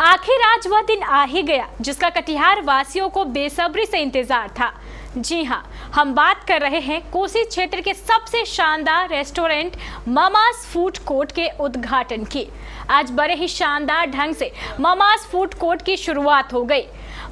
आखिर आज वह दिन आ ही गया जिसका कटिहार वासियों को बेसब्री से इंतजार था। जी हां, हम बात कर रहे हैं कोसी क्षेत्र के सबसे शानदार रेस्टोरेंट मामाज फूड कोर्ट के उद्घाटन की। आज बड़े ही शानदार ढंग से मामाज फूड कोर्ट की शुरुआत हो गई।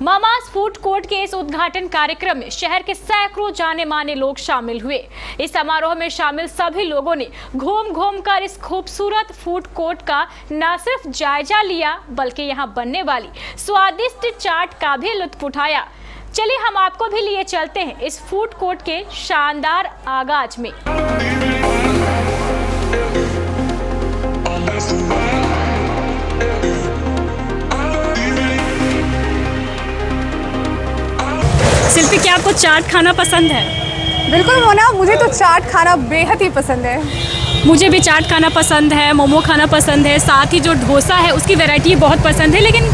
मामाज फूड कोर्ट के इस उद्घाटन कार्यक्रम में शहर के सैकड़ों जाने माने लोग शामिल हुए। इस समारोह में शामिल सभी लोगों ने घूम घूम कर इस खूबसूरत फूड कोर्ट का न सिर्फ जायजा लिया बल्कि यहाँ बनने वाली स्वादिष्ट चाट का भी लुत्फ उठाया। चलिए हम आपको भी लिए चलते हैं इस फूड कोर्ट के शानदार आगाज में। शिल्पी, क्या आपको चाट खाना पसंद है? बिल्कुल मोना, मुझे तो चाट खाना बेहद ही पसंद है। मुझे भी चाट खाना पसंद है, मोमो खाना पसंद है, साथ ही जो डोसा है उसकी वैरायटी बहुत पसंद है। लेकिन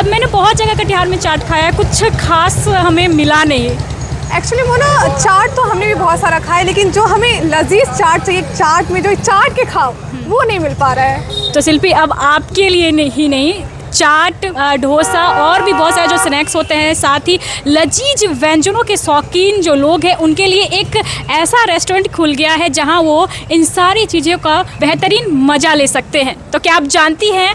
मैंने बहुत जगह कटिहार में चाट खाया है, कुछ खास हमें मिला नहीं। एक्चुअली मोना, चाट तो हमने भी बहुत सारा खाया, लेकिन जो हमें लजीज चाट चाहिए, चाट में जो चाट के खाओ वो नहीं मिल पा रहा है। तो शिल्पी, अब आपके लिए नहीं चाट, डोसा और भी बहुत सारे जो स्नैक्स होते हैं, साथ ही लजीज व्यंजनों के शौकीन जो लोग हैं उनके लिए एक ऐसा रेस्टोरेंट खुल गया है जहां वो इन सारी चीज़ों का बेहतरीन मज़ा ले सकते हैं। तो क्या आप जानती हैं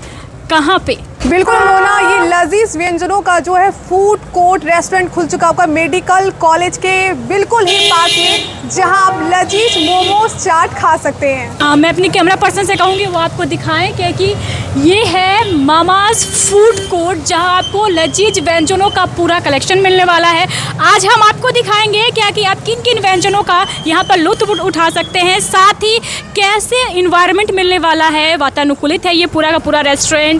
कहाँ पे? बिल्कुल मोना, ये लजीज व्यंजनों का जो है फूड कोर्ट रेस्टोरेंट खुल चुका होगा मेडिकल कॉलेज के बिल्कुल ही पास में, जहां आप लजीज मोमोज चाट खा सकते हैं। मैं अपनी कैमरा पर्सन से कहूँगी वो आपको दिखाएं क्योंकि ये है मामाज फूड कोर्ट जहां आपको लजीज व्यंजनों का पूरा कलेक्शन मिलने वाला है। आज हम आपको दिखाएंगे क्या कि आप किन किन व्यंजनों का यहाँ पर लुत्फ उठा सकते हैं, साथ ही कैसे इन्वायरमेंट मिलने वाला है, वातानुकूलित है ये पूरा का पूरा रेस्टोरेंट।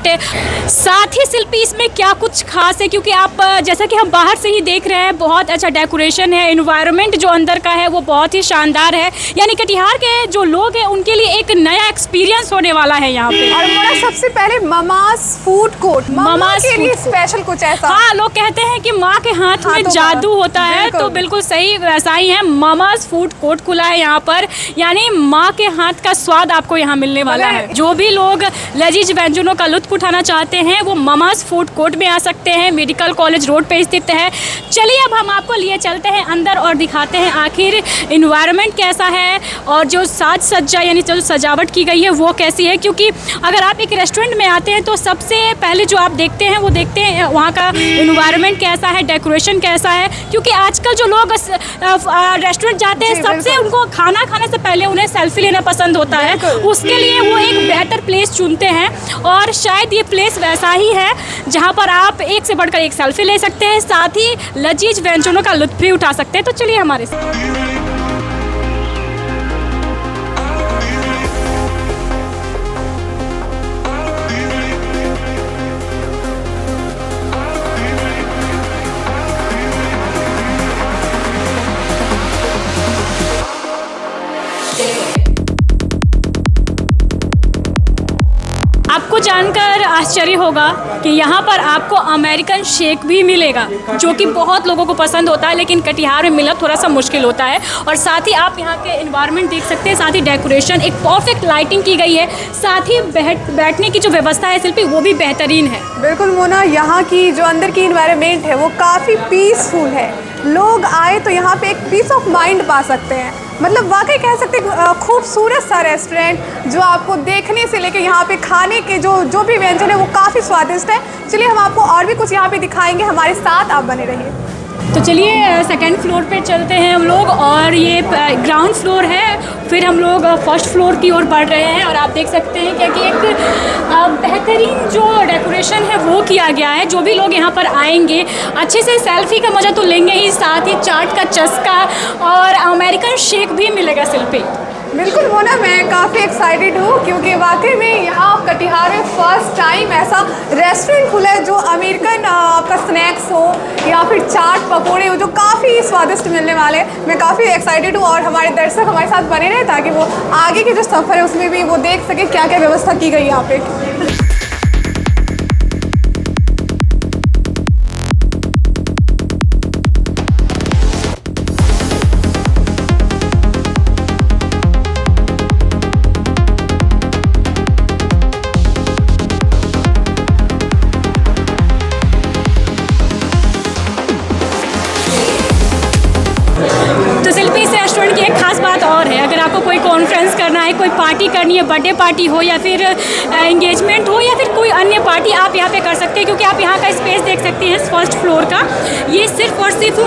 साथ ही शिल्पी, इसमें क्या कुछ खास है क्योंकि आप जैसा कि हम बाहर से ही देख रहे हैं बहुत अच्छा डेकोरेशन है, एनवायरनमेंट जो अंदर का है वो बहुत ही शानदार है। यानी कटिहार के जो लोग हैं उनके लिए एक नया एक्सपीरियंस होने वाला है यहाँ पे। और मोना, सबसे पहले मामाज फूड कोर्ट, मामाज के लिए स्पेशल कुछ ऐसा। हाँ, लोग कहते हैं कि माँ के हाथ में जादू होता है, तो बिल्कुल सही वैसा ही है। मामाज फूड कोर्ट खुला है यहाँ पर, यानी माँ के हाथ का स्वाद आपको यहाँ मिलने वाला है। जो भी लोग लजीज व्यंजनों का लुत्फ उठाना चाहते हैं वो मामाज फूड कोर्ट में आ सकते हैं, मेडिकल कॉलेज रोड पे स्थित है। चलिए अब हम आपको लिए चलते हैं अंदर और दिखाते हैं आखिर इन्वायरमेंट कैसा है और जो साज सज्जा यानी जो सजावट की गई है वो कैसी है। क्योंकि अगर आप एक रेस्टोरेंट में आते हैं तो सबसे पहले जो आप देखते हैं वो देखते हैं वहाँ का इन्वायरमेंट कैसा है, डेकोरेशन कैसा है। क्योंकि आजकल जो लोग रेस्टोरेंट जाते हैं सबसे उनको खाना खाने से पहले उन्हें सेल्फी लेना पसंद होता है, उसके लिए वो एक बेहतर प्लेस चुनते हैं और शायद ये प्लेस वैसा ही है जहाँ पर आप एक से बढ़कर एक सेल्फी ले सकते हैं, साथ ही लजीज व्यंजनों का लुत्फ भी उठा सकते हैं। तो चलिए हमारे साथ। आपको जानकर आश्चर्य होगा कि यहाँ पर आपको अमेरिकन शेक भी मिलेगा जो कि बहुत लोगों को पसंद होता है, लेकिन कटिहार में मिलना थोड़ा सा मुश्किल होता है। और साथ ही आप यहाँ के एनवायरनमेंट देख सकते हैं, साथ ही डेकोरेशन, एक परफेक्ट लाइटिंग की गई है, साथ ही बैठने की जो व्यवस्था है शिल्पी वो भी बेहतरीन है। बिल्कुल मोना, यहाँ की जो अंदर की एनवायरनमेंट है वो काफ़ी पीसफुल है। लोग आए तो यहाँ पे एक पीस ऑफ माइंड पा सकते हैं। मतलब वाकई कह सकते हैं खूबसूरत सा रेस्टोरेंट जो आपको देखने से लेकर यहाँ पे खाने के जो भी व्यंजन है वो काफ़ी स्वादिष्ट है। चलिए हम आपको और भी कुछ यहाँ पे दिखाएंगे, हमारे साथ आप बने रहिए। तो चलिए सेकंड फ्लोर पे चलते हैं हम लोग और ये ग्राउंड फ्लोर है, फिर हम लोग फर्स्ट फ्लोर की ओर बढ़ रहे हैं। और आप देख सकते हैं कि एक बेहतरीन जो डेकोरेशन है वो किया गया है। जो भी लोग यहाँ पर आएंगे अच्छे से सेल्फी का मज़ा तो लेंगे ही, साथ ही चाट का चस्का और अमेरिकन शेक भी मिलेगा शिल्पी। बिल्कुल मोना, मैं काफ़ी एक्साइटेड हूँ क्योंकि वाकई में यहाँ कटिहार में फर्स्ट टाइम ऐसा रेस्टोरेंट खुला है जो अमेरिकन आपका स्नैक्स हो या फिर चाट पकौड़े हो जो काफ़ी स्वादिष्ट मिलने वाले हैं। मैं काफ़ी एक्साइटेड हूँ और हमारे दर्शक हमारे साथ बने रहे ताकि वो आगे के जो सफ़र है उसमें भी वो देख सके क्या क्या व्यवस्था की गई यहाँ पे। चाहे कोई पार्टी करनी है, बर्थडे पार्टी हो या फिर एंगेजमेंट हो या फिर कोई अन्य पार्टी, आप यहाँ पे कर सकते हैं। क्योंकि आप यहाँ का स्पेस देख सकते हैं फर्स्ट फ्लोर का, ये सिर्फ और सिर्फ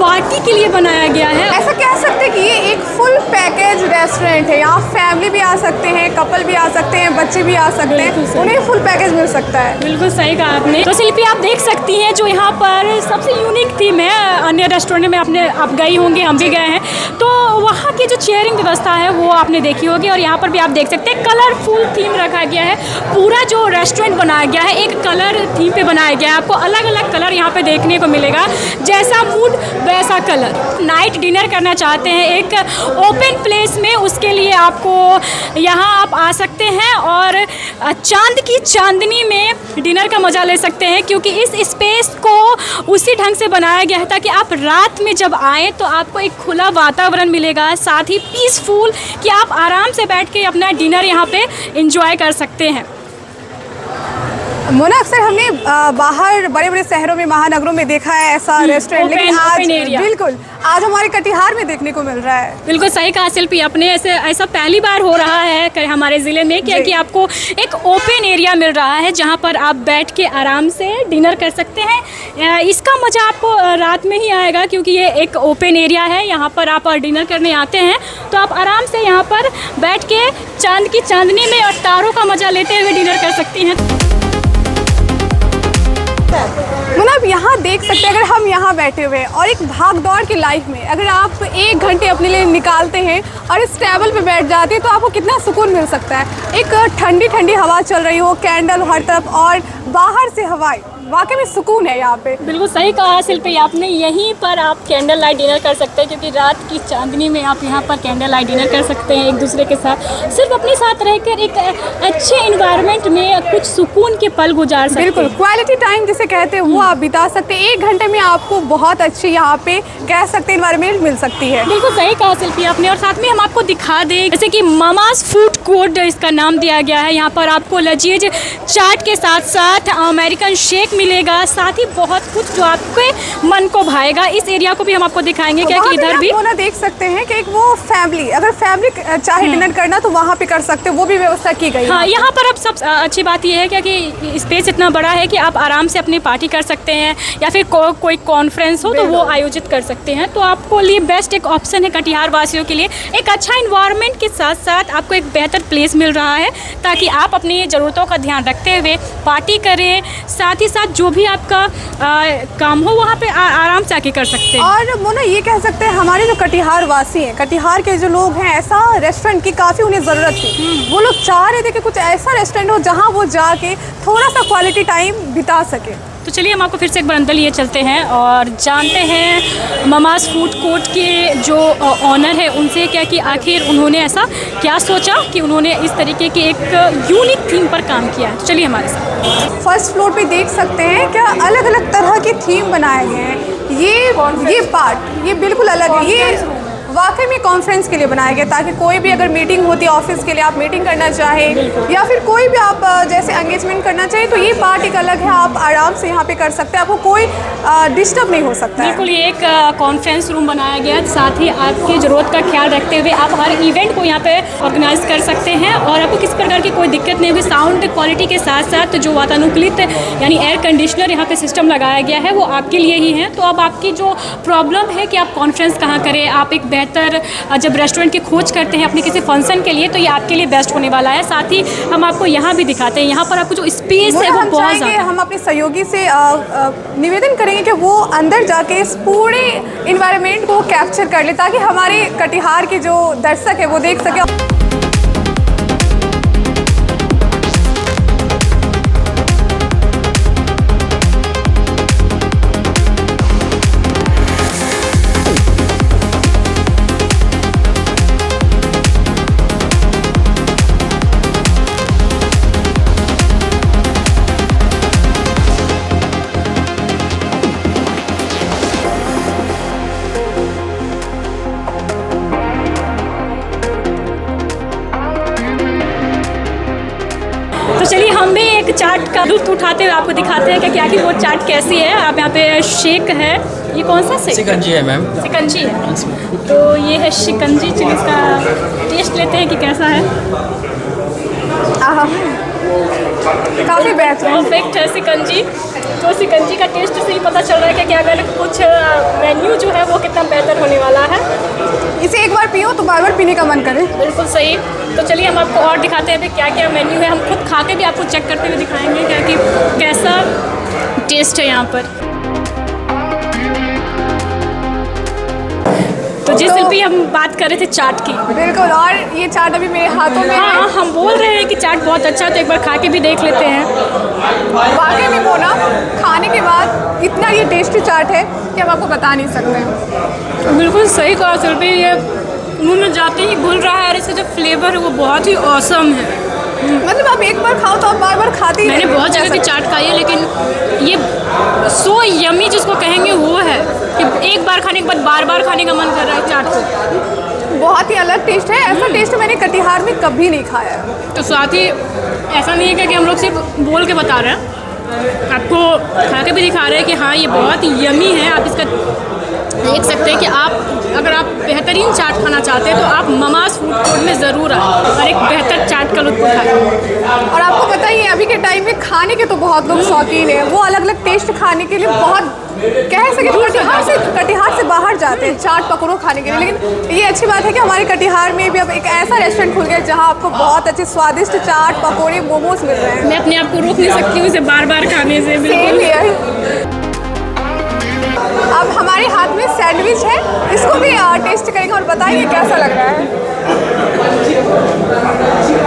पार्टी के लिए बनाया गया है। ऐसा कह सकते हैं कि ये एक फुल पैकेज रेस्टोरेंट है। यहाँ फैमिली भी आ सकते हैं, कपल भी आ सकते हैं, बच्चे भी आ सकते हैं, उन्हें फुल पैकेज मिल सकता है। बिल्कुल सही कहा आपने। तो शिल्पी आप देख सकती हैं जो यहाँ पर सबसे यूनिक थीम है, अन्य रेस्टोरेंट में आप गई होंगी, हम भी गए हैं, तो वहाँ की जो चेयरिंग व्यवस्था है वो आपने देखी होगी। और यहाँ पर भी आप देख सकते हैं कलरफुल थीम रखा गया है। पूरा जो रेस्टोरेंट बनाया गया है एक कलर थीम पे बनाया गया है। आपको अलग अलग कलर यहाँ पे देखने को मिलेगा, जैसा मूड वैसा कलर। नाइट डिनर करना चाहते हैं एक ओपन प्लेस में, उसके लिए आपको यहाँ आप आ सकते हैं और चांद की चांदनी में डिनर का मज़ा ले सकते हैं। क्योंकि इस स्पेस को उसी ढंग से बनाया गया है ताकि आप रात में जब आएँ तो आपको एक खुला वातावरण मिलेगा, साथ ही पीसफुल, कि आप आराम से बैठ के अपना डिनर यहाँ पे एंजॉय कर सकते हैं। मोना, अक्सर हमने बाहर बड़े बड़े शहरों में, महानगरों में देखा है ऐसा रेस्टोरेंट, लेकिन आज बिल्कुल आज हमारे कटिहार में देखने को मिल रहा है। बिल्कुल सही कहा शिल्पी आपने, ऐसा पहली बार हो रहा है हमारे ज़िले में कि आपको एक ओपन एरिया मिल रहा है जहां पर आप बैठ के आराम से डिनर कर सकते हैं। इसका मज़ा आपको रात में ही आएगा क्योंकि ये एक ओपन एरिया है। यहाँ पर आप डिनर करने आते हैं तो आप आराम से यहाँ पर बैठ के चांद की चांदनी में और तारों का मज़ा लेते हुए डिनर कर सकती हैं। मतलब यहाँ देख सकते हैं, अगर हम यहाँ बैठे हुए हैं और एक भाग दौड़ की लाइफ में अगर आप 1 घंटे अपने लिए निकालते हैं और इस टेबल पे बैठ जाते हैं तो आपको कितना सुकून मिल सकता है। एक ठंडी ठंडी हवा चल रही हो, कैंडल हर तरफ और बाहर से हवाएं, वाकई में सुकून है यहाँ पे। बिल्कुल सही कहा शिल्पी आपने, यहीं पर आप कैंडल लाइट डिनर कर सकते हैं क्योंकि रात की चांदनी में आप यहाँ पर कैंडल लाइट डिनर कर सकते हैं एक दूसरे के साथ, सिर्फ अपने साथ रहकर एक अच्छे इन्वायरमेंट में कुछ सुकून के पल गुजार सकते हैं। बिल्कुल क्वालिटी टाइम जिसे कहते हैं वो आप बिता सकते हैं। 1 घंटे में आपको बहुत अच्छी यहाँ पे कह सकते हैं इन्वायरमेंट मिल सकती है। बिल्कुल सही कहा शिल्पी आपने। और साथ में हम आपको दिखा दें जैसे कि मामाज फूड कोर्ट इसका नाम दिया गया है। यहाँ पर आपको लजीज चाट के साथ साथ अमेरिकन शेक मिलेगा, साथ ही बहुत कुछ जो आपके मन को भाएगा। इस एरिया को भी हम आपको दिखाएंगे क्या कि इधर भी ना देख सकते हैं कि एक वो फैमिली, अगर फैमिली चाहे डिनर करना तो वहाँ पे कर सकते हो, वो भी व्यवस्था की गई है। हाँ, यहाँ पर अब सब अच्छी बात यह है क्या कि स्पेस इतना बड़ा है कि आप आराम से अपनी पार्टी कर सकते हैं या फिर कोई कॉन्फ्रेंस हो तो वो आयोजित कर सकते हैं। तो आपको लिए बेस्ट एक ऑप्शन है कटिहार वासियों के लिए। एक अच्छा इन्वायरमेंट के साथ साथ आपको एक बेहतर प्लेस मिल रहा है ताकि आप अपनी ज़रूरतों का ध्यान रखते हुए पार्टी करें, साथ ही साथ जो भी आपका काम हो वहाँ पे आराम से आके कर सकते हैं। और मोना ये कह सकते हैं हमारे जो कटिहार वासी हैं, कटिहार के जो लोग हैं, ऐसा रेस्टोरेंट की काफ़ी उन्हें ज़रूरत थी। वो लोग चाह रहे थे कि कुछ ऐसा रेस्टोरेंट हो जहाँ वो जाके थोड़ा सा क्वालिटी टाइम बिता सके। तो चलिए हम आपको फिर से एक बार अंदर लिए चलते हैं और जानते हैं मामाज फूड कोर्ट के जो ऑनर है उनसे क्या कि आखिर उन्होंने ऐसा क्या सोचा कि उन्होंने इस तरीके के एक यूनिक थीम पर काम किया है। तो चलिए हमारे साथ। फर्स्ट फ्लोर पे देख सकते हैं क्या अलग अलग तरह के थीम बनाए गए हैं। ये पार्ट ये बिल्कुल अलग है। ये वाकई में कॉन्फ्रेंस के लिए बनाया गया ताकि कोई भी अगर मीटिंग होती है ऑफिस के लिए, आप मीटिंग करना चाहें या फिर कोई भी आप जैसे एंगेजमेंट करना चाहिए तो ये पार्ट एक अलग है। आप आराम से यहाँ पे कर सकते हैं, आपको कोई डिस्टर्ब नहीं हो सकता है। बिल्कुल, ये एक कॉन्फ्रेंस रूम बनाया गया है। साथ ही आपकी ज़रूरत का ख्याल रखते हुए आप हर इवेंट को यहाँ पे ऑर्गेनाइज कर सकते हैं और आपको किसी प्रकार की कोई दिक्कत नहीं होगी। साउंड क्वालिटी के साथ साथ जो वातानुकूलित यानी एयर कंडीशनर यहाँ पे सिस्टम लगाया गया है वो आपके लिए ही है। तो अब आपकी जो प्रॉब्लम है कि आप कॉन्फ्रेंस कहाँ करें, आप एक बेहतर जब रेस्टोरेंट की खोज करते हैं अपने किसी फंक्शन के लिए तो ये आपके लिए बेस्ट होने वाला है। साथ ही हम आपको यहाँ भी दिखाते हैं, यहाँ पर आपको जो स्पेस है वो बहुत ज़्यादा। हम अपने सहयोगी से निवेदन करेंगे कि वो अंदर जाके इस पूरे इन्वायरमेंट को कैप्चर कर ले ताकि हमारे कटिहार के जो दर्शक है वो देख सके। लुत्फ उठाते हुए आपको दिखाते हैं कि क्या कि वो चाट कैसी है। आप यहाँ पे शेक है, ये कौन सा शेक? शिकंजी है मैम। शिकंजी है। तो ये है शिकंजी, चलिए इसका टेस्ट लेते हैं कि कैसा है। काफ़ी बेहतरीन। परफेक्ट है शिकंजी। तो शिकंजी का टेस्ट से ही पता चल रहा है कि अगर कुछ मेन्यू जो है वो कितना बेहतर होने वाला है। इसे एक बार पियो तो बार बार पीने का मन करे। बिल्कुल सही। तो चलिए हम आपको और दिखाते हैं क्या क्या मेन्यू है। हम खुद खा के भी आपको चेक करते हुए दिखाएंगे क्या कि कैसा टेस्ट है यहाँ पर। तो जिस शिल्पी हम बात कर रहे थे चाट की, बिल्कुल, और ये चाट अभी मेरे हाथों में है। हाँ, हम बोल रहे हैं कि चाट बहुत अच्छा है, तो एक बार खा के भी देख लेते हैं। वाकई में वो ना खाने के बाद इतना ये टेस्टी चाट है कि हम आपको बता नहीं सकते। बिल्कुल सही कहा शिल्पी, ये मुंह में जाते ही घुल रहा है और इसका जो फ्लेवर है वो बहुत ही औसम है। मतलब आप एक बार खाओ तो आप बार बार खाते ही मैंने रहेंगे। बहुत जगह की चाट खाई है, लेकिन ये सो यमी जिसको कहेंगे वो है कि एक बार खाने के बाद बार बार खाने का मन कर रहा है चाट को। बहुत ही अलग टेस्ट है। ऐसा टेस्ट मैंने कटिहार में कभी नहीं खाया है। तो साथ ही ऐसा नहीं है कि हम लोग सिर्फ बोल के बता रहे हैं, आपको खा के भी दिखा रहे हैं कि हाँ ये बहुत यमी है। आप इसका देख सकते हैं कि अगर आप बेहतरीन चाट खाना चाहते हैं तो आप ममाज फूड कोर्ट में ज़रूर आए और एक बेहतर चाट का लुत्फ उठाएं। और आपको पता ही है अभी के टाइम में खाने के तो बहुत लोग शौकीन हैं। वो अलग अलग टेस्ट खाने के लिए बहुत कह सके कटिहार से बाहर जाते हैं चाट पकौड़ों खाने के लिए। लेकिन ये अच्छी बात है कि हमारे कटिहार में भी अब एक ऐसा रेस्टोरेंट खुल गया जहाँ आपको बहुत अच्छे स्वादिष्ट चाट पकौड़े मोमोज मिल रहे हैं। मैं अपने आप को रोक नहीं सकती हूँ इसे बार बार खाने से। बिल्कुल। अब हमारे हाथ में सैंडविच है, इसको भी टेस्ट करेंगे और बताएंगे कैसा लग रहा है।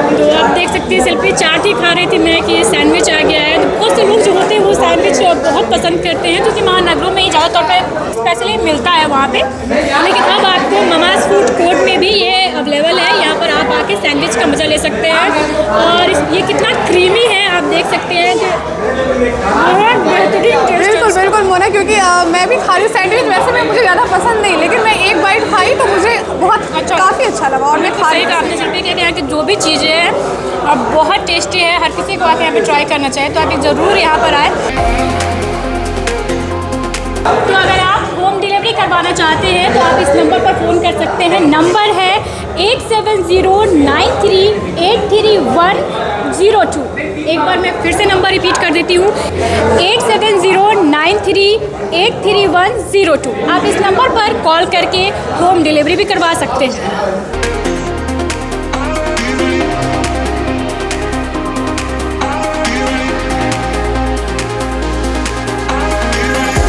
तो आप देख सकते हैं शिल्पी चाट ही खा रही थी मैं कि सैंडविच आ गया है। तो बहुत से लोग जो होते हैं वो सैंडविच बहुत पसंद करते हैं, क्योंकि महानगरों में ही ज़्यादातौर पर स्पेशली मिलता है वहाँ पे। लेकिन अब आपको ममाज फूड कोर्ट में भी ये अवेलेबल है। यहाँ पर आप आके सैंडविच का मज़ा ले सकते हैं। और ये कितना क्रीमी है आप देख सकते हैं कि बहुत बेहतरीन टेस्ट है। बिल्कुल बिल्कुल मोना, क्योंकि मैं भी खा रही हूँ सैंडविच। वैसे में मुझे ज़्यादा पसंद नहीं, लेकिन मैं एक बाइट खाई तो मुझे बहुत काफ़ी अच्छा लगा और मैं खा सही कहा आपने शिल्पी कि यहाँ की जो भी चीज़ें हैं और बहुत टेस्टी है। हर किसी को आके यहाँ पे ट्राई करना चाहिए, तो आप ज़रूर यहाँ पर आए। तो अगर आप होम डिलीवरी करवाना चाहते हैं तो आप इस नंबर पर फ़ोन कर सकते हैं। नंबर है 8709383102। एक बार मैं फिर से नंबर रिपीट कर देती हूँ, 8709383102। आप इस नंबर पर कॉल करके होम डिलीवरी भी करवा सकते हैं।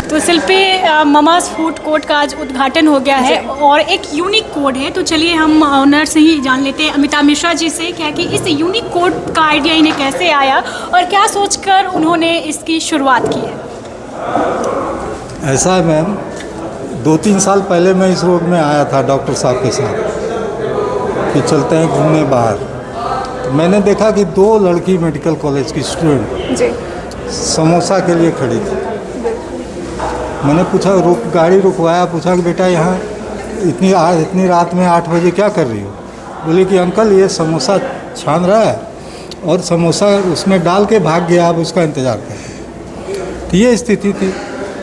तो शिल्पी ममाज फूड कोर्ट का आज उद्घाटन हो गया है और एक यूनिक कोड है। तो चलिए हम ऑनर से ही जान लेते हैं अमिता मिश्रा जी से क्या कि इस यूनिक कोड का आइडिया इन्हें कैसे आया और क्या सोचकर उन्होंने इसकी शुरुआत की है। ऐसा है मैम, 2-3 साल पहले मैं इस रोड में आया था डॉक्टर साहब के साथ कि चलते हैं घूमने बाहर। तो मैंने देखा कि 2 लड़की मेडिकल कॉलेज की स्टूडेंट जी समोसा के लिए खड़ी थी। मैंने पूछा गाड़ी रुकवाया, पूछा कि बेटा यहाँ इतनी रात में 8 बजे क्या कर रही हो? बोले कि अंकल ये समोसा छान रहा है और समोसा उसमें डाल के भाग गया, आप उसका इंतज़ार करें। तो ये स्थिति थी।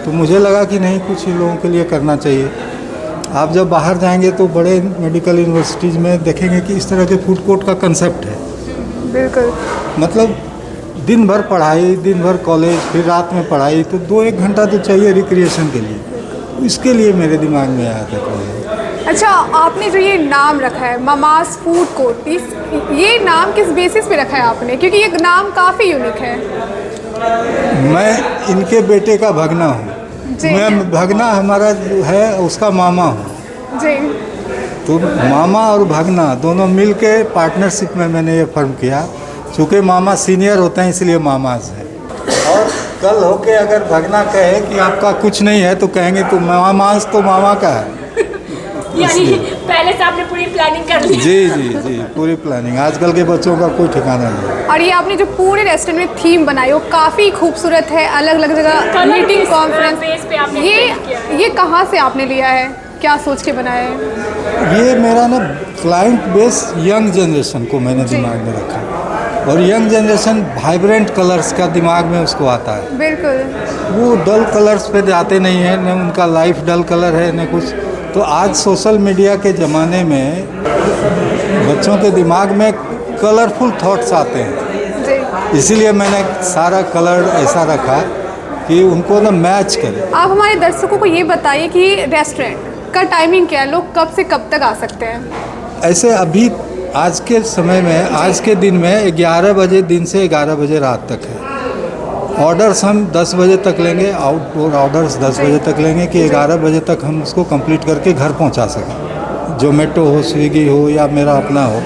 तो मुझे लगा कि नहीं, कुछ लोगों के लिए करना चाहिए। आप जब बाहर जाएंगे तो बड़े मेडिकल यूनिवर्सिटीज़ में देखेंगे कि इस तरह के फूड कोर्ट का कंसेप्ट है। बिल्कुल, मतलब दिन भर पढ़ाई, दिन भर कॉलेज, फिर रात में पढ़ाई, तो 2-1 घंटा तो चाहिए रिक्रिएशन के लिए। इसके लिए मेरे दिमाग में आया था। अच्छा, आपने जो ये नाम रखा है ममाज फूड कोर्ट, ये नाम किस बेसिस पे रखा है आपने? क्योंकि ये नाम काफ़ी यूनिक है। मैं इनके बेटे का भगना हूँ। मैं भगना हमारा जो है उसका मामा हूँ जी। तो मामा और भगना दोनों मिल के पार्टनरशिप में मैंने ये फर्म किया। चूँकि मामा सीनियर होते हैं इसलिए मामाज है। और कल होके अगर भगना कहे कि आपका कुछ नहीं है तो कहेंगे तो मामाज तो मामा का है। यानी पहले से आपने पूरी प्लानिंग कर ली? जी जी जी, पूरी प्लानिंग। आजकल के बच्चों का कोई ठिकाना नहीं। और ये आपने जो पूरे रेस्टोरेंट में थीम बनाई वो काफ़ी खूबसूरत है। अलग अलग जगह मीटिंग कॉन्फ्रेंस, ये कहाँ से आपने लिया है, क्या सोच के बनाया है? ये मेरा ना क्लाइंट बेस यंग जनरेशन को मैंने दिमाग में रखा। और यंग जनरेशन वाइब्रेंट कलर्स का दिमाग में उसको आता है। बिल्कुल। वो डल कलर्स पे जाते नहीं हैं, न उनका लाइफ डल कलर है न कुछ। तो आज सोशल मीडिया के ज़माने में बच्चों के दिमाग में कलरफुल थॉट्स आते हैं, जी। इसीलिए मैंने सारा कलर ऐसा रखा कि उनको ना मैच करे। आप हमारे दर्शकों को ये बताइए कि रेस्टोरेंट का टाइमिंग क्या है, लोग कब से कब तक आ सकते हैं? ऐसे अभी आज के समय में, आज के दिन में 11 बजे दिन से 11 बजे रात तक है। ऑर्डर्स हम 10 बजे तक लेंगे, आउटडोर ऑर्डर्स 10 बजे तक लेंगे कि 11 बजे तक हम उसको कंप्लीट करके घर पहुंचा सकें। जोमेटो हो, स्विगी हो या मेरा अपना हो,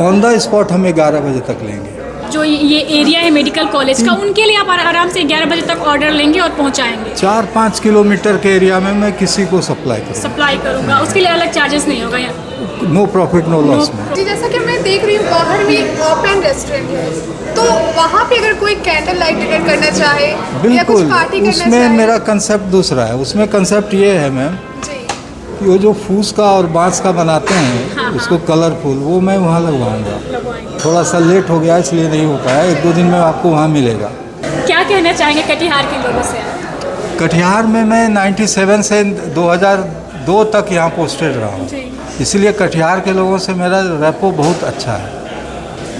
ऑन द स्पॉट हम 11 बजे तक लेंगे। जो ये एरिया है मेडिकल कॉलेज का, उनके लिए आप आराम से 11 बजे तक ऑर्डर लेंगे और पहुंचाएंगे? 4-5 किलोमीटर के एरिया में मैं किसी को सप्लाई करूंगा, उसके लिए अलग चार्जेस नहीं होगा यहाँ? नो प्रॉफिट नो लॉस में। जी, जैसा कि मैं देख रही हूँ बाहर में ओपन रेस्टोरेंट है, तो वहाँ पे अगर कोई कैंडल लाइट डिनर करना चाहे या कुछ बिल्कुल, पार्टी करना उसमें चाहे। मेरा कंसेप्ट दूसरा है। उसमें कंसेप्ट ये है मैम जी। कि वो जो फूस का और बांस का बनाते हैं उसको कलरफुल, वो मैं वहाँ लगवाऊंगा। थोड़ा सा लेट हो गया इसलिए नहीं हो पाया, 1-2 दिन में आपको वहाँ मिलेगा। क्या कहना चाहेंगे कटिहार के लोगों से? कटिहार में मैं 97 से 2002 तक यहाँ पोस्टेड रहा हूँ, इसलिए कटिहार के लोगों से मेरा रेपो बहुत अच्छा है।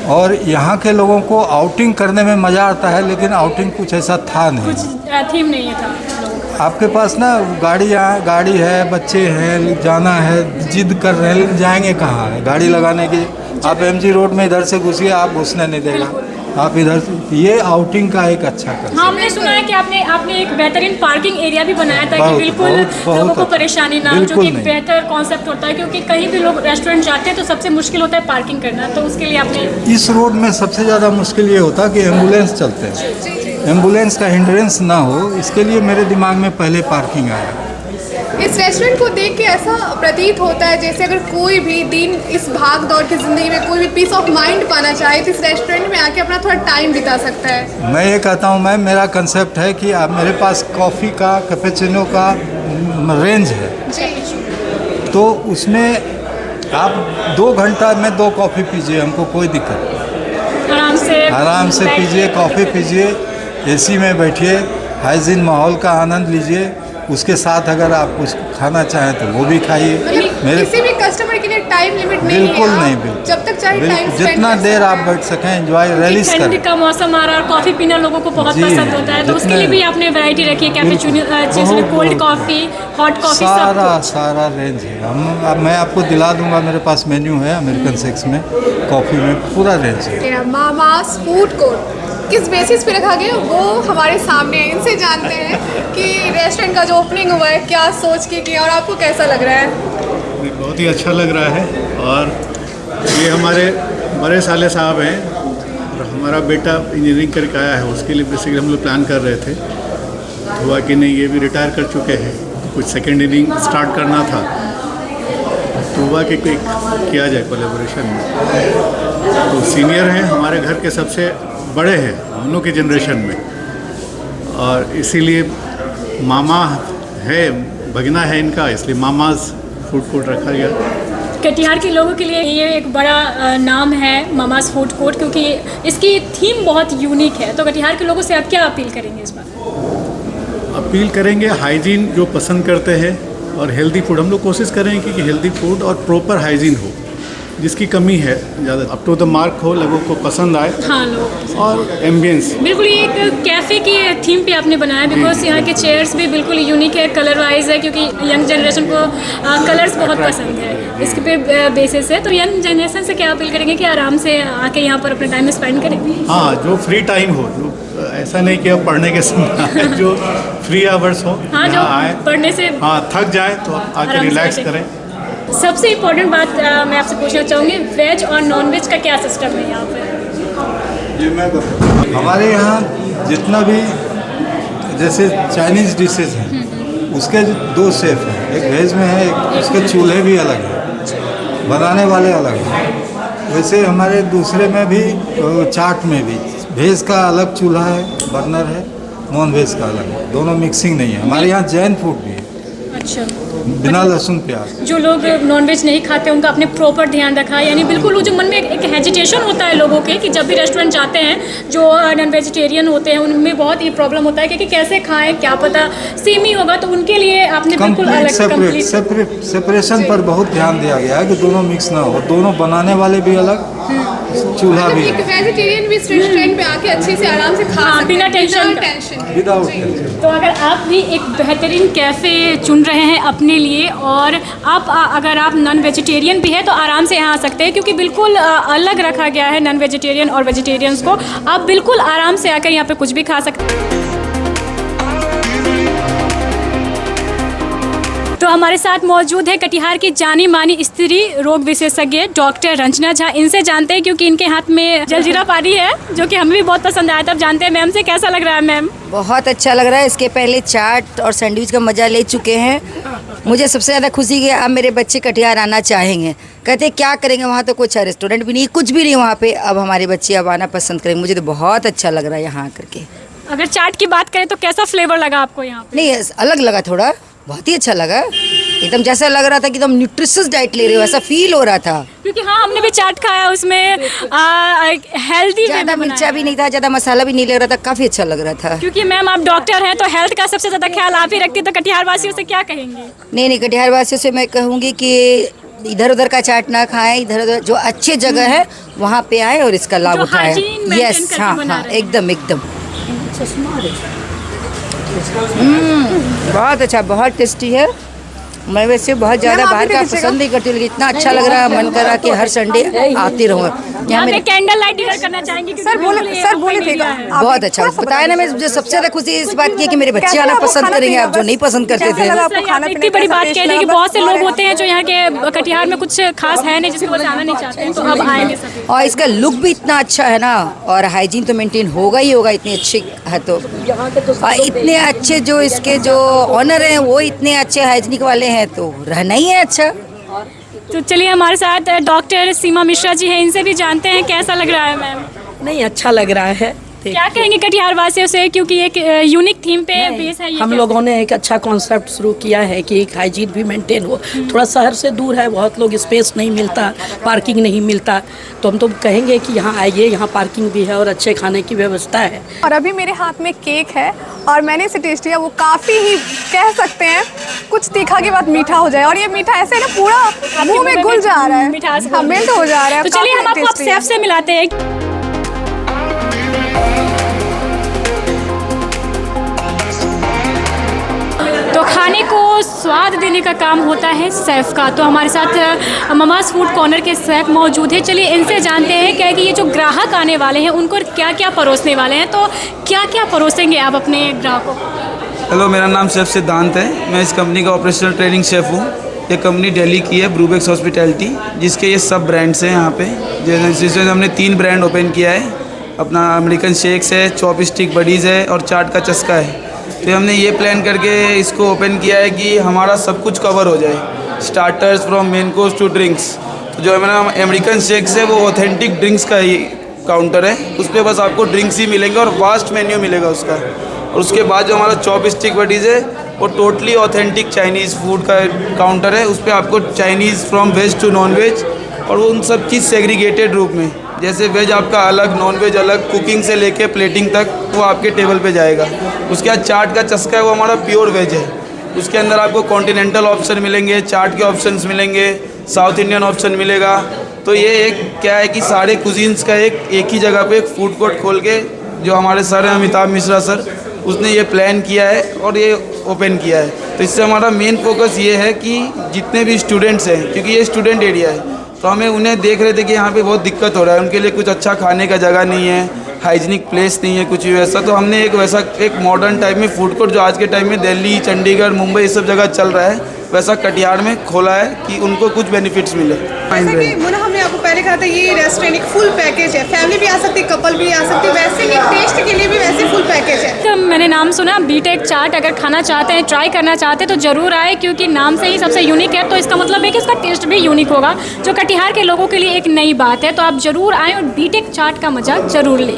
और यहाँ के लोगों को आउटिंग करने में मज़ा आता है, लेकिन आउटिंग कुछ ऐसा था नहीं, कुछ थीम नहीं था। आपके पास ना गाड़ी है, बच्चे हैं, जाना है, जिद कर रहे हैं, जाएंगे कहाँ है गाड़ी लगाने की? आप MG रोड में इधर से घुसिए, आप घुसने नहीं देगा, आप इधर से। ये आउटिंग का एक अच्छा कर। हाँ, हमने सुना है कि आपने एक बेहतरीन पार्किंग एरिया भी बनाया था कि बिल्कुल लोगों को परेशानी ना हो, जो कि एक बेहतर कॉन्सेप्ट होता है, क्योंकि कहीं भी लोग रेस्टोरेंट जाते हैं तो सबसे मुश्किल होता है पार्किंग करना, तो उसके लिए आपने इस रोड में सबसे ज़्यादा मुश्किल ये होता है कि एम्बुलेंस चलते हैं, एम्बुलेंस का हिंड्रेंस ना हो, इसके लिए मेरे दिमाग में पहले पार्किंग आया। इस रेस्टोरेंट को देख के ऐसा प्रतीत होता है जैसे अगर कोई भी दिन इस भाग दौड़ की ज़िंदगी में कोई भी पीस ऑफ माइंड पाना चाहे तो इस रेस्टोरेंट में आके अपना थोड़ा टाइम बिता सकता है। मैं ये कहता हूँ मैम, मेरा कंसेप्ट है कि आप मेरे पास कॉफ़ी का, कैपेचिनो का रेंज है, जी। तो उसमें आप 2 घंटा में 2 कॉफ़ी पीजिए, हमको कोई दिक्कत नहीं। आराम से पीजिए, कॉफ़ी पीजिए, AC में बैठिए, हाइजीन माहौल का आनंद लीजिए। उसके साथ अगर आप कुछ खाना चाहें तो वो भी खाइए। मतलब किसी भी कस्टमर के लिए टाइम लिमिट नहीं है? बिल्कुल नहीं, बिल्कुल जब तक चाहे टाइम जितना देर आप बैठ सकें, एंजॉय रिलीज करें। ठंड का मौसम आ रहा है और कॉफ़ी पीना लोगों को बहुत पसंद होता है, तो उसके लिए भी आपने वैरायटी रखी है, cafe, cold coffee, hot coffee, सारा रेंज है। अब मैं आपको दिला दूंगा, मेरे पास मेन्यू है अमेरिकन सेक्स में, कॉफ़ी में पूरा रेंज है। मामास फूड कोर्ट किस बेसिस पे रखा गया वो हमारे सामने है, इनसे जानते हैं कि रेस्टोरेंट का जो ओपनिंग हुआ है क्या सोच के किया और आपको कैसा लग रहा है? बहुत ही अच्छा लग रहा है, और ये हमारे बड़े साले साहब हैं और हमारा बेटा इंजीनियरिंग करके आया है, उसके लिए बेसिकली हम लोग प्लान कर रहे थे। हुआ कि नहीं, ये भी रिटायर कर चुके हैं, कुछ सेकेंड इनिंग स्टार्ट करना था, तो हुआ कि कोई किया जाए कोलैबोरेशन में। तो सीनियर हैं, हमारे घर के सबसे बड़े हैं हम लोग की जनरेशन में, और इसीलिए मामा है, भगना है इनका, इसलिए मामाज फूड कोर्ट रखा गया। कटिहार के लोगों के लिए ये एक बड़ा नाम है मामास फूड कोर्ट, क्योंकि इसकी थीम बहुत यूनिक है। तो कटिहार के लोगों से आप क्या अपील करेंगे इस बार? अपील करेंगे हाइजीन जो पसंद करते हैं और हेल्दी फूड, हम लोग कोशिश करेंगे कि हेल्दी फूड और प्रॉपर हाइजीन हो, जिसकी कमी है ज़्यादा अप टू द मार्क हो, लोगों को पसंद आए। हाँ, लोग और एम्बियंस बिल्कुल ये एक कैफ़े की थीम पे आपने बनाया, बिकॉज यहाँ के चेयर्स भी बिल्कुल यूनिक है, कलर वाइज है, क्योंकि यंग जनरेशन को कलर्स बहुत पसंद है, इसके पे बेसिस है। तो यंग जनरेशन से क्या अपील करेंगे कि आराम से आके यहाँ पर अपना टाइम स्पेंड करें? हाँ, जो फ्री टाइम हो, जो ऐसा नहीं कि अब पढ़ने के समय जो फ्री आवर्स हो, हाँ, जो आए, पढ़ने से हाँ थक जाए तो आके रिलैक्स करें। सबसे इम्पोर्टेंट बात मैं आपसे पूछना चाहूँगी, वेज और नॉन वेज का क्या सिस्टम है यहाँ पर? ये मैं बताऊँ, हमारे यहाँ जितना भी जैसे चाइनीज़ डिशेज हैं, उसके 2 शेफ हैं, एक वेज में है, एक उसके चूल्हे भी अलग हैं, बनाने वाले अलग हैं। वैसे हमारे दूसरे में भी, चाट में भी वेज का अलग चूल्हा है, बर्नर है, नॉन वेज का अलग है, दोनों मिक्सिंग नहीं है। हमारे यहाँ जैन फूड भी है, अच्छा, बिना लहसुन प्याज। जो लोग नॉनवेज नहीं खाते उनका आपने प्रॉपर ध्यान रखा है, यानी बिल्कुल वो जो मन में एक हेजिटेशन होता है लोगों के कि जब भी रेस्टोरेंट जाते हैं जो नॉन वेजिटेरियन होते हैं उनमें बहुत ये प्रॉब्लम होता है कि कैसे खाएं, क्या पता सेम ही होगा, तो उनके लिए आपने बिल्कुल अलग सेपरेशन पर बहुत ध्यान दिया गया है कि दोनों मिक्स ना हो, दोनों बनाने वाले भी अलग, चूल्हा भी एक वेजिटेरियन भी रेस्टोरेंट पे आके अच्छे से आराम से खा सकते बिना हैं, टेंशन टेंशन। Without tension. तो अगर आप भी एक बेहतरीन कैफ़े चुन रहे हैं अपने लिए और अगर आप नॉन वेजिटेरियन भी है तो आराम से यहाँ आ सकते हैं, क्योंकि बिल्कुल अलग रखा गया है नॉन वेजिटेरियन और वेजिटेरियंस को। आप बिल्कुल आराम से आकर यहाँ पे कुछ भी खा सकते हैं। तो हमारे साथ मौजूद है कटिहार की जानी मानी स्त्री रोग विशेषज्ञ डॉक्टर रंजना झा। इनसे जानते हैं क्योंकि इनके हाथ में जलजीरा पानी है जो कि हमें भी बहुत पसंद आया। तब जानते हैं मैम से कैसा लग रहा है। मैम बहुत अच्छा लग रहा है। इसके पहले चाट और सैंडविच का मज़ा ले चुके हैं। मुझे सबसे ज़्यादा खुशी कि अब मेरे बच्चे कटिहार आना चाहेंगे। कहते क्या करेंगे, वहाँ तो कुछ रेस्टोरेंट भी नहीं, कुछ भी नहीं वहाँ पे। अब हमारे बच्चे अब आना पसंद करेंगे। मुझे तो बहुत अच्छा लग रहा है यहाँ आकर के। अगर चाट की बात करें तो कैसा फ्लेवर लगा आपको यहाँ पे? नहीं, अलग लगा, थोड़ा बहुत ही अच्छा लगा। एकदम जैसा लग रहा था कि एकदम न्यूट्रिशियस डाइट ले रहे हो, ऐसा फील हो रहा था। क्योंकि हाँ हमने भी चाट खाया, उसमें हेल्दी, ज़्यादा मिर्चा भी नहीं था, ज़्यादा मसाला भी नहीं लग रहा था, काफ़ी अच्छा लग रहा था। क्योंकि मैम आप डॉक्टर हैं तो हेल्थ का सबसे ज़्यादा ख्याल आप ही रखती है, तो कटिहार वासियों से क्या कहेंगे? नहीं, कटिहार वासियों से मैं कहूँगी कि इधर उधर का चाट ना खाएं, इधर उधर जो अच्छे जगह है वहाँ पे आए और इसका लाभ उठाएं। यस, हाँ हाँ, एकदम एकदम बहुत अच्छा, बहुत टेस्टी है। मैं वैसे बहुत ज़्यादा बाहर का पसंद नहीं करती हूँ, लेकिन इतना अच्छा लग रहा है, मन कर रहा कि हर संडे आती रहूँ। यहाँ पे कैंडल लाइट डिनर करना चाहेंगे? सर बोले थे बहुत अच्छा बताया ना। मैं सबसे ज़्यादा खुशी इस बात की कि मेरे बच्चे आना पसंद करेंगे, आप जो नहीं पसंद करते थे। इतनी बड़ी बात कह दी कि बहुत से लोग होते हैं जो यहाँ के कटिहार में कुछ खास है नहीं जिसको वो जाना नहीं चाहते हैं, तो अब आएंगे सभी। और इसका लुक भी इतना अच्छा है ना, और हाइजीन तो मेंटेन होगा ही होगा, इतनी अच्छी है तो। और इतने अच्छे जो इसके जो ऑनर हैं वो इतने अच्छे हाइजीनिक वाले हैं, तो रहना ही है अच्छा। तो चलिए हमारे साथ डॉक्टर सीमा मिश्रा जी हैं, इनसे भी जानते हैं कैसा लग रहा है। मैम नहीं, अच्छा लग रहा है। क्या कहेंगे कटिहार वासियों से, क्योंकि एक यूनिक थीम पे बेस है ये? हम लोगों ने एक अच्छा कॉन्सेप्ट शुरू किया है कि एक हाइजीन भी मेंटेन हो। थोड़ा शहर से दूर है, बहुत लोग स्पेस नहीं मिलता, पार्किंग नहीं मिलता, तो हम तो कहेंगे कि यहाँ आइए, यहाँ पार्किंग भी है और अच्छे खाने की व्यवस्था है। और अभी मेरे हाथ में केक है और मैंने इसे टेस्ट किया, वो काफ़ी ही कह सकते हैं कुछ तीखा के बाद मीठा हो जाए, और ये मीठा ऐसे ना पूरा मुंह में घुल जा रहा है, मिठास मेल्ट हो जा रहा है। तो चलिए हम आपको अब शेफ से मिलाते हैं। तो खाने को स्वाद देने का काम होता है शेफ़ का। तो हमारे साथ ममाज़ फूड कॉर्नर के शेफ़ मौजूद है। चलिए इनसे जानते हैं क्या कि ये जो ग्राहक आने वाले हैं उनको क्या क्या परोसने वाले हैं, तो क्या क्या परोसेंगे आप अपने ग्राहकों को? हेलो, मेरा नाम शेफ़ सिद्धांत है। मैं इस कंपनी का ऑपरेशनल ट्रेनिंग शेफ़ हूँ। ये कंपनी दिल्ली की है, ब्रूबेक्स हॉस्पिटैलिटी, जिसके ये सब ब्रांड्स हैं यहाँ पे। जिसमें हमने 3 ब्रांड ओपन किया है। अपना अमेरिकन शेक्स है, चॉपस्टिक बडीज़ है और चाट का चस्का है। तो हमने ये प्लान करके इसको ओपन किया है कि हमारा सब कुछ कवर हो जाए, starters from main course to drinks. तो जो हमारा अमेरिकन शेक्स है वो ऑथेंटिक ड्रिंक्स का ही काउंटर है, उस पर बस आपको ड्रिंक्स ही मिलेंगे और वास्ट मेन्यू मिलेगा उसका। और उसके बाद जो हमारा चॉपस्टिक बडीज़ है वो टोटली ऑथेंटिक चाइनीज़ फूड का काउंटर है। उस पर आपको Chinese from veg to non veg, और वो उन सब चीज़ सेग्रीगेटेड रूप में, जैसे वेज आपका अलग, नॉन वेज अलग, कुकिंग से लेके प्लेटिंग तक वो आपके टेबल पे जाएगा। उसके बाद चाट का चस्का है, वो हमारा प्योर वेज है। उसके अंदर आपको कॉन्टिनेंटल ऑप्शन मिलेंगे, चाट के ऑप्शंस मिलेंगे, साउथ इंडियन ऑप्शन मिलेगा। तो ये एक क्या है कि सारे कुजीन्स का एक ही जगह पे एक फूड कोर्ट खोल के जो हमारे सर हैं अमिताभ मिश्रा सर, उसने ये प्लान किया है और ये ओपन किया है। तो इससे हमारा मेन फोकस ये है कि जितने भी स्टूडेंट्स हैं, क्योंकि ये स्टूडेंट एरिया है, तो हमें उन्हें देख रहे थे कि यहाँ पे बहुत दिक्कत हो रहा है, उनके लिए कुछ अच्छा खाने का जगह नहीं है, हाइजीनिक प्लेस नहीं है, कुछ भी वैसा। तो हमने एक वैसा एक मॉडर्न टाइप में फूड कोर्ट जो आज के टाइम में दिल्ली, चंडीगढ़, मुंबई ये सब जगह चल रहा है, वैसा कटिहार में खोला है कि उनको कुछ बेनिफिट्स मिले। जैसे कि मुन्ना, हमने आपको पहले कहा था ये रेस्टोरेंट एक फुल पैकेज है, फैमिली भी आ सकती है, कपल भी आ सकती है, वैसे ही टेस्ट के लिए भी वैसे फुल पैकेज है। तो मैंने नाम सुना बीटेक चाट, अगर खाना चाहते हैं, ट्राई करना चाहते हैं तो ज़रूर आए, क्योंकि नाम से ही सबसे यूनिक है, तो इसका मतलब है कि इसका टेस्ट भी यूनिक होगा, जो कटिहार के लोगों के लिए एक नई बात है। तो आप ज़रूर आएँ और बीटेक चाट का मज़ा ज़रूर लें।